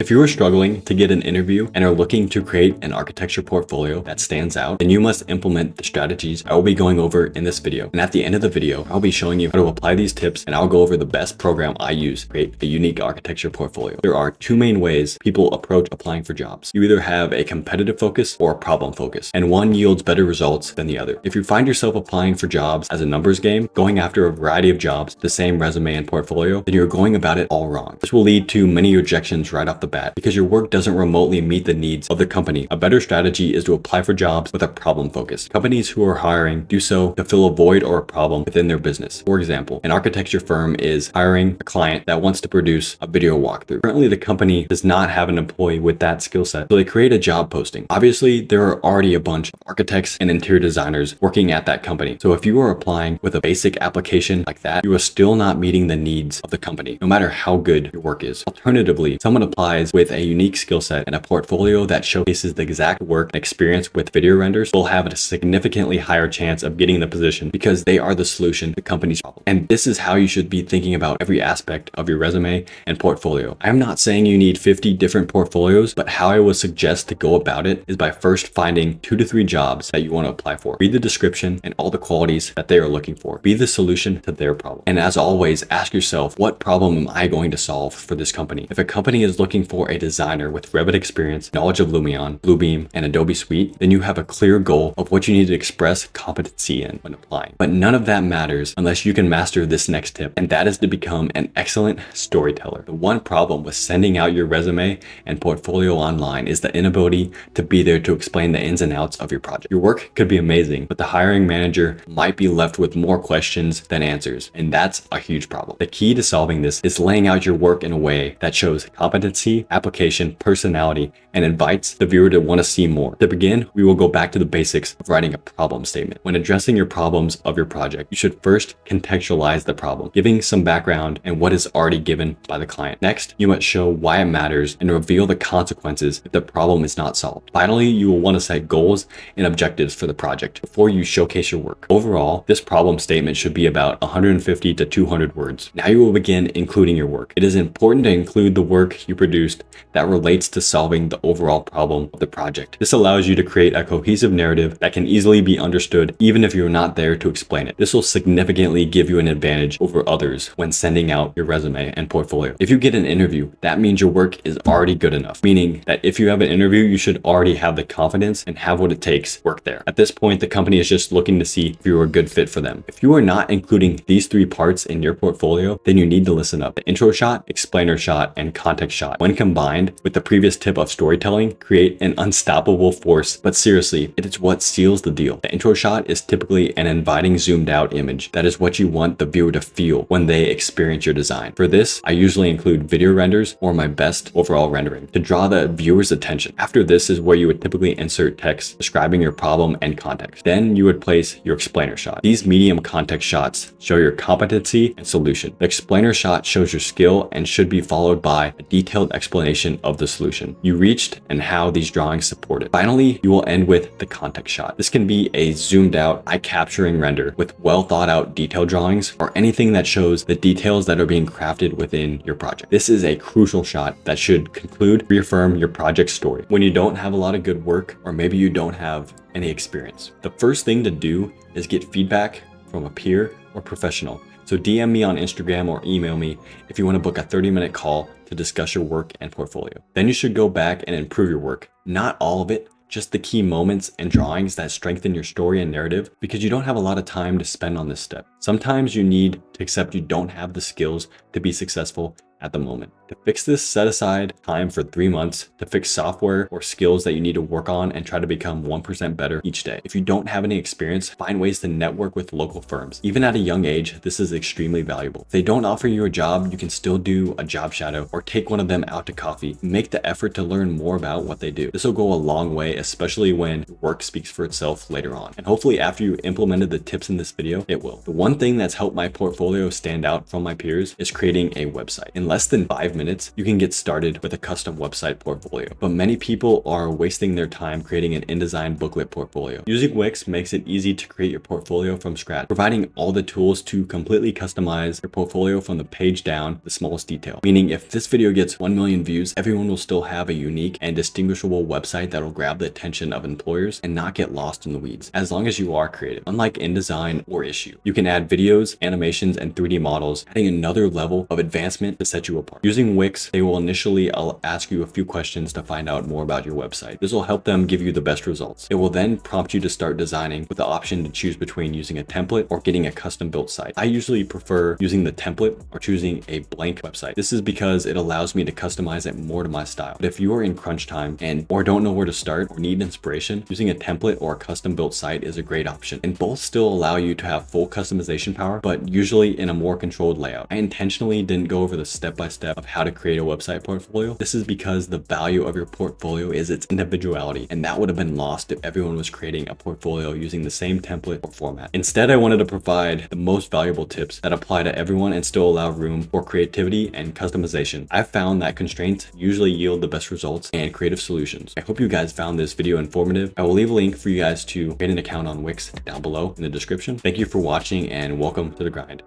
If you are struggling to get an interview and are looking to create an architecture portfolio that stands out, then you must implement the strategies I will be going over in this video. And at the end of the video, I'll be showing you how to apply these tips, and I'll go over the best program I use to create a unique architecture portfolio. There are two main ways people approach applying for jobs. You either have a competitive focus or a problem focus, and one yields better results than the other. If you find yourself applying for jobs as a numbers game, going after a variety of jobs, the same resume and portfolio, then you're going about it all wrong. This will lead to many rejections right off the bat because your work doesn't remotely meet the needs of the company. A better strategy is to apply for jobs with a problem focus. Companies who are hiring do so to fill a void or a problem within their business. For example, an architecture firm is hiring a client that wants to produce a video walkthrough. Currently, the company does not have an employee with that skill set, so they create a job posting. Obviously, there are already a bunch of architects and interior designers working at that company. So if you are applying with a basic application like that, you are still not meeting the needs of the company, no matter how good your work is. Alternatively, someone applies with a unique skill set and a portfolio that showcases the exact work and experience with video renders will have a significantly higher chance of getting the position because they are the solution to the company's problem. And this is how you should be thinking about every aspect of your resume and portfolio. I'm not saying you need 50 different portfolios, but how I would suggest to go about it is by first finding 2 to 3 jobs that you want to apply for. Read the description and all the qualities that they are looking for. Be the solution to their problem. And as always, ask yourself, what problem am I going to solve for this company? If a company is looking for a designer with Revit experience, knowledge of Lumion, Bluebeam, and Adobe Suite, then you have a clear goal of what you need to express competency in when applying. But none of that matters unless you can master this next tip, and that is to become an excellent storyteller. The one problem with sending out your resume and portfolio online is the inability to be there to explain the ins and outs of your project. Your work could be amazing, but the hiring manager might be left with more questions than answers, and that's a huge problem. The key to solving this is laying out your work in a way that shows competency, application, personality, and invites the viewer to want to see more. To begin, we will go back to the basics of writing a problem statement. When addressing your problems of your project, you should first contextualize the problem, giving some background and what is already given by the client. Next, you must show why it matters and reveal the consequences if the problem is not solved. Finally, you will want to set goals and objectives for the project before you showcase your work. Overall, this problem statement should be about 150 to 200 words. Now you will begin including your work. It is important to include the work you produced that relates to solving the overall problem of the project. This allows you to create a cohesive narrative that can easily be understood even if you're not there to explain it. This will significantly give you an advantage over others when sending out your resume and portfolio. If you get an interview, that means your work is already good enough, meaning that if you have an interview, you should already have the confidence and have what it takes to work there. At this point, the company is just looking to see if you're a good fit for them. If you are not including these 3 parts in your portfolio, then you need to listen up. The intro shot, explainer shot, and context shot, when combined with the previous tip of storytelling, create an unstoppable force. But seriously, it is what seals the deal. The intro shot is typically an inviting zoomed out image. That is what you want the viewer to feel when they experience your design. For this, I usually include video renders or my best overall rendering to draw the viewer's attention. After this is where you would typically insert text describing your problem and context. Then you would place your explainer shot. These medium context shots show your competency and solution. The explainer shot shows your skill and should be followed by a detailed explanation of the solution you reached and how these drawings support it. Finally, you will end with the context shot. This can be a zoomed out, eye-capturing render with well thought out detail drawings or anything that shows the details that are being crafted within your project. This is a crucial shot that should reaffirm your project story when you don't have a lot of good work or maybe you don't have any experience. The first thing to do is get feedback from a peer or professional. So DM me on Instagram or email me if you want to book a 30-minute call to discuss your work and portfolio. Then you should go back and improve your work. Not all of it, just the key moments and drawings that strengthen your story and narrative, because you don't have a lot of time to spend on this step. Sometimes you need to accept you don't have the skills to be successful at the moment. To fix this, set aside time for 3 months to fix software or skills that you need to work on and try to become 1% better each day. If you don't have any experience, find ways to network with local firms. Even at a young age, this is extremely valuable. If they don't offer you a job, you can still do a job shadow or take one of them out to coffee. Make the effort to learn more about what they do. This will go a long way, especially when your work speaks for itself later on. And hopefully after you implemented the tips in this video, it will. The one thing that's helped my portfolio stand out from my peers is creating a website. In less than 5 minutes, you can get started with a custom website portfolio. But many people are wasting their time creating an InDesign booklet portfolio. Using Wix makes it easy to create your portfolio from scratch, providing all the tools to completely customize your portfolio from the page down to the smallest detail. Meaning if this video gets 1 million views, everyone will still have a unique and distinguishable website that will grab the attention of employers and not get lost in the weeds, as long as you are creative. Unlike InDesign or Issue, you can add videos, animations, and 3D models, adding another level of advancement to set you apart. Using Wix, they will initially ask you a few questions to find out more about your website. This will help them give you the best results. It will then prompt you to start designing with the option to choose between using a template or getting a custom built site. I usually prefer using the template or choosing a blank website. This is because it allows me to customize it more to my style. But if you are in crunch time or don't know where to start or need inspiration, using a template or a custom built site is a great option. And both still allow you to have full customization power, but usually in a more controlled layout. I intentionally didn't go over the step-by-step of how to create a website portfolio. This is because the value of your portfolio is its individuality, and that would have been lost if everyone was creating a portfolio using the same template or format. Instead, I wanted to provide the most valuable tips that apply to everyone and still allow room for creativity and customization. I've found that constraints usually yield the best results and creative solutions. I hope you guys found this video informative. I will leave a link for you guys to create an account on Wix down below in the description. Thank you for watching and welcome to the grind.